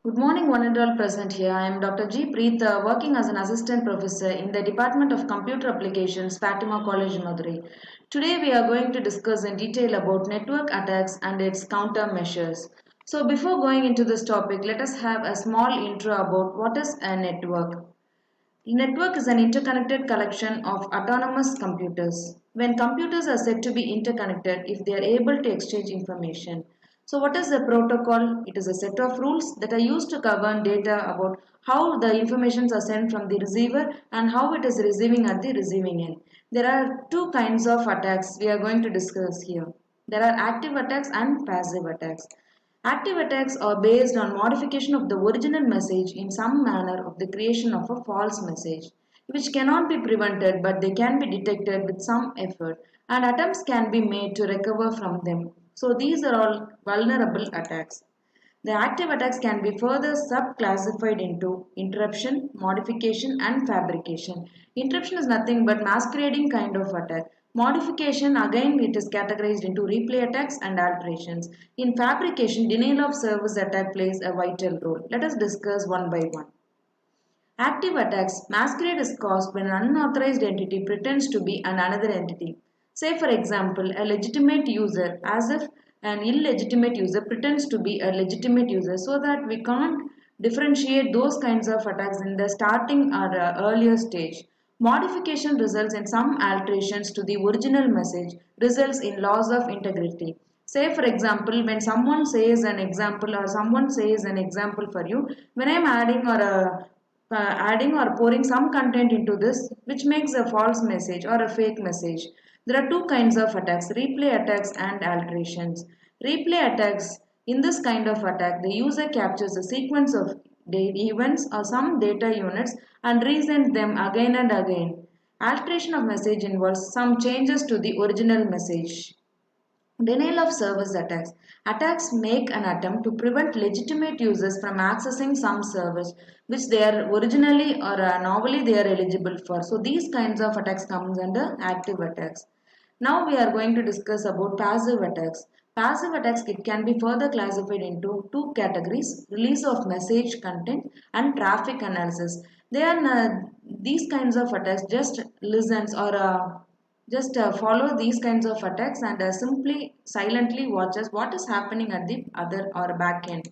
Good morning, one and all present here. I am Dr. G. Preet, working as an assistant professor in the Department of Computer Applications, Fatima College, Madurai. Today, we are going to discuss in detail about network attacks and its countermeasures. So, before going into this topic, let us have a small intro about what is a network. Network is an interconnected collection of autonomous computers. When computers are said to be interconnected, if they are able to exchange information. So, what is a protocol? It is a set of rules that are used to govern data about how the informations are sent from the receiver and how it is receiving at the receiving end. There are two kinds of attacks we are going to discuss here. There are active attacks and passive attacks. Active attacks are based on modification of the original message in some manner of the creation of a false message, which cannot be prevented but they can be detected with some effort, and attempts can be made to recover from them. So these are all vulnerable attacks. The active attacks can be further subclassified into interruption, modification, and fabrication. Interruption is nothing but masquerading kind of attack. Modification, again, it is categorized into replay attacks and alterations. In fabrication, denial of service attack plays a vital role. Let us discuss one by one. Active attacks masquerade is caused when an unauthorized entity pretends to be another entity. Say, for example, a legitimate user as if an illegitimate user pretends to be a legitimate user, so that we can't differentiate those kinds of attacks in the starting or earlier stage. Modification results in some alterations to the original message, results in loss of integrity. Say, for example, when someone says an example or someone says an example for you, when I'm adding or pouring some content into this which makes a false message or a fake message. There are two kinds of attacks, replay attacks and alterations. Replay attacks, in this kind of attack, the user captures a sequence of events or some data units and resends them again and again. Alteration of message involves some changes to the original message. Denial of service attacks. Attacks make an attempt to prevent legitimate users from accessing some service which they are originally or novelly they are eligible for. So these kinds of attacks comes under active attacks. Now we are going to discuss about passive attacks. Passive attacks it can be further classified into two categories: release of message content and traffic analysis. They are these kinds of attacks just listens or just follow these kinds of attacks and simply silently watches what is happening at the other or back end.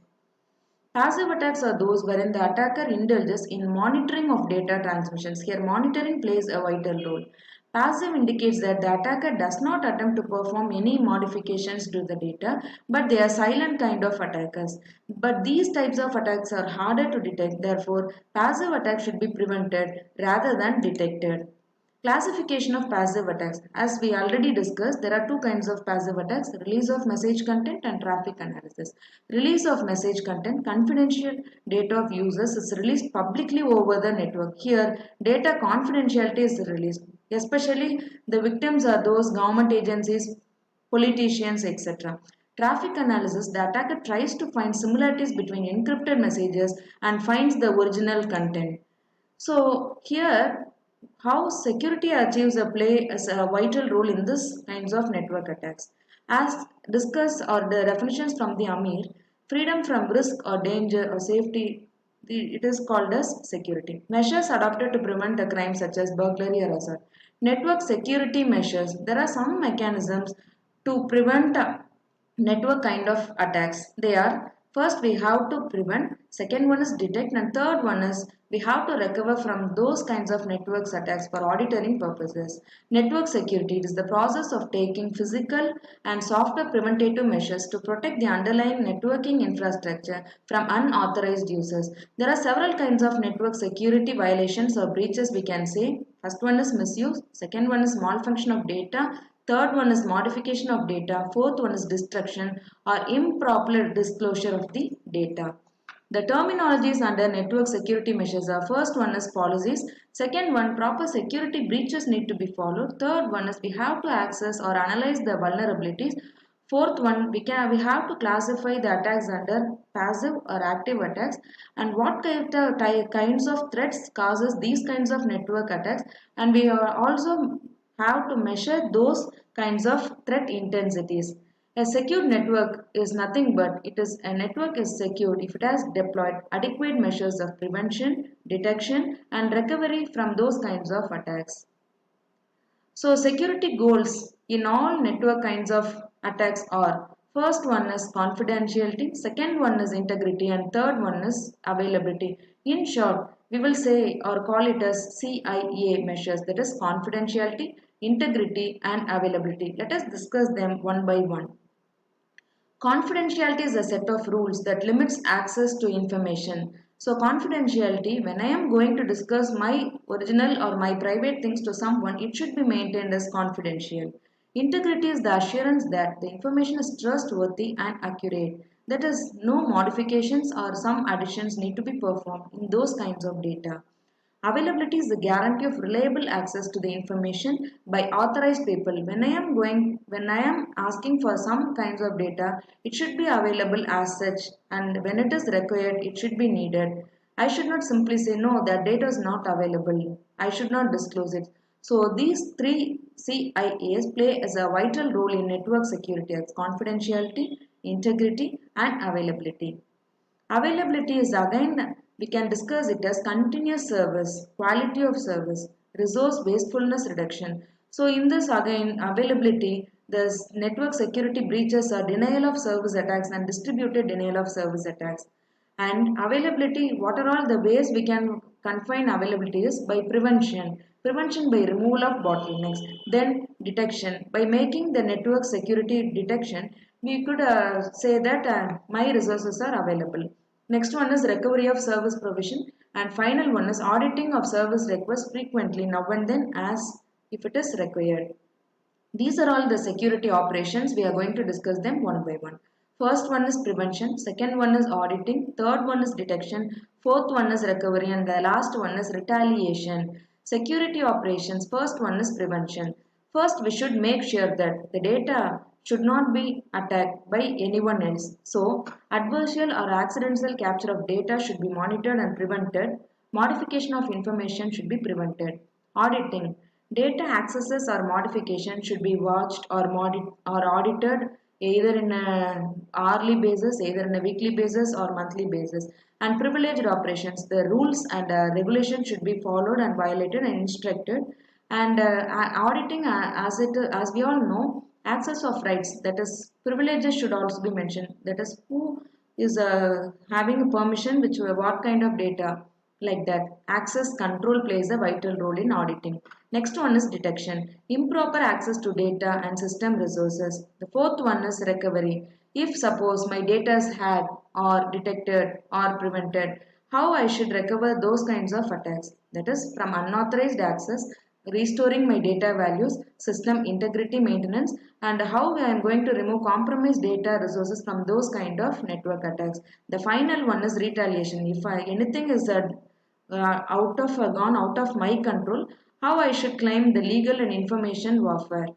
Passive attacks are those wherein the attacker indulges in monitoring of data transmissions. Here, monitoring plays a vital role. Passive indicates that the attacker does not attempt to perform any modifications to the data, but they are silent kind of attackers. But these types of attacks are harder to detect, therefore, passive attacks should be prevented rather than detected. Classification of passive attacks. As we already discussed, there are two kinds of passive attacks: release of message content and traffic analysis. Release of message content, confidential data of users is released publicly over the network. Here, data confidentiality is released. Especially the victims are those government agencies, politicians, etc. Traffic analysis, the attacker tries to find similarities between encrypted messages and finds the original content. So here, how security achieves a play as a vital role in this kinds of network attacks. As discussed or the definitions from the Amir, freedom from risk or danger or safety, it is called as security. Measures adopted to prevent a crime such as burglary or assault. Network security measures. There are some mechanisms to prevent network kind of attacks. They are: first we have to prevent, second one is detect, and third one is we have to recover from those kinds of networks attacks for auditing purposes. Network security is the process of taking physical and software preventative measures to protect the underlying networking infrastructure from unauthorized users. There are several kinds of network security violations or breaches we can say. First one is misuse, second one is malfunction of data, third one is modification of data, fourth one is destruction or improper disclosure of the data. The terminologies under network security measures are: first one is policies, second one proper security breaches need to be followed, third one is we have to access or analyze the vulnerabilities, fourth one we have to classify the attacks under passive or active attacks, and what kinds of threats causes these kinds of network attacks, and we are also have to measure those kinds of threat intensities. A secure network is nothing but it is a network is secured if it has deployed adequate measures of prevention, detection and recovery from those kinds of attacks. So security goals in all network kinds of attacks are first one is confidentiality, second one is integrity and third one is availability. In short, we will say or call it as CIA measures, that is confidentiality, integrity and availability. Let us discuss them one by one. Confidentiality is a set of rules that limits access to information. So confidentiality, when I am going to discuss my original or my private things to someone, it should be maintained as confidential. Integrity is the assurance that the information is trustworthy and accurate. That is, no modifications or some additions need to be performed in those kinds of data. Availability is the guarantee of reliable access to the information by authorized people. When I am asking for some kinds of data, it should be available as such, and when it is required, it should be needed. I should not simply say no, that data is not available. I should not disclose it. So these three CIAs play as a vital role in network security as confidentiality, integrity, and availability. Availability is again, we can discuss it as continuous service, quality of service, resource wastefulness reduction. So, in this again, availability, the network security breaches are denial of service attacks and distributed denial of service attacks. And availability, what are all the ways we can confine availability is by prevention. Prevention by removal of bottlenecks. Then detection. By making the network security detection, we could say that my resources are available. Next one is recovery of service provision. And final one is auditing of service requests frequently now and then as if it is required. These are all the security operations. We are going to discuss them one by one. First one is prevention, second one is auditing, third one is detection, fourth one is recovery, and the last one is retaliation. Security operations, first one is prevention. First, we should make sure that the data should not be attacked by anyone else. So, adversarial or accidental capture of data should be monitored and prevented. Modification of information should be prevented. Auditing. Data accesses or modification should be watched or audited either in a hourly basis, either in a weekly basis or monthly basis. And privileged operations, the rules and regulations should be followed and violated and instructed. And auditing, as we all know, access of rights, that is privileges should also be mentioned. That is who is having a permission, which what kind of data, like that. Access control plays a vital role in auditing. Next one is detection. Improper access to data and system resources. The fourth one is recovery. If suppose my data is hacked or detected or prevented, how I should recover those kinds of attacks. That is from unauthorized access, restoring my data values, system integrity maintenance, and how I am going to remove compromised data resources from those kind of network attacks. The final one is retaliation. If anything is gone out of my control, how I should claim the legal and information warfare.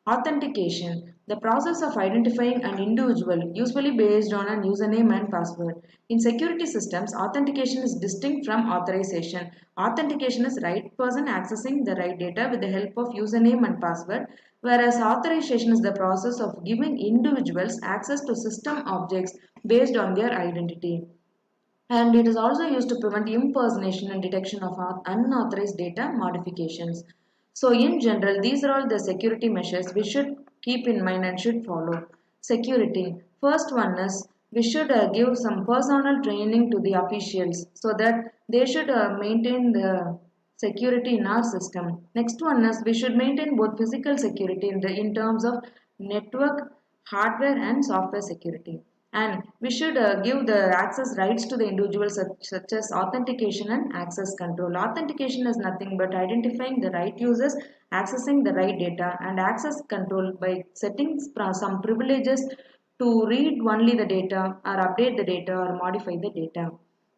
Authentication, the process of identifying an individual, usually based on a username and password. In security systems, authentication is distinct from authorization. Authentication is right person accessing the right data with the help of username and password, whereas authorization is the process of giving individuals access to system objects based on their identity. And it is also used to prevent impersonation and detection of unauthorized data modifications. So, in general, these are all the security measures we should keep in mind and should follow. Security. First one is we should give some personal training to the officials so that they should maintain the security in our system. Next one is we should maintain both physical security in terms of network, hardware, and software security. And we should give the access rights to the individual such as authentication and access control. Authentication is nothing but identifying the right users, accessing the right data, and access control by setting some privileges to read only the data or update the data or modify the data.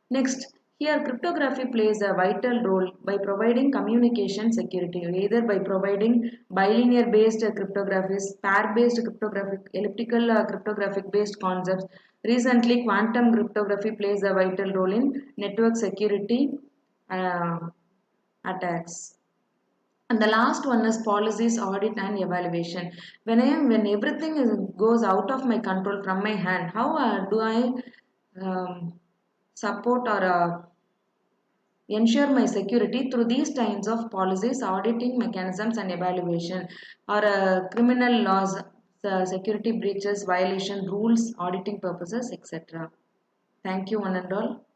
Next, here cryptography plays a vital role by providing communication security, either by providing bilinear based cryptographies, pair based cryptographic, elliptical cryptographic based concepts. Recently, quantum cryptography plays a vital role in network security uh, attacks. And the last one is policies, audit, and evaluation. When everything goes out of my control from my hand, how do I support or ensure my security through these kinds of policies, auditing mechanisms, and evaluation, or criminal laws, security breaches, violation rules, auditing purposes, etc. Thank you, one and all.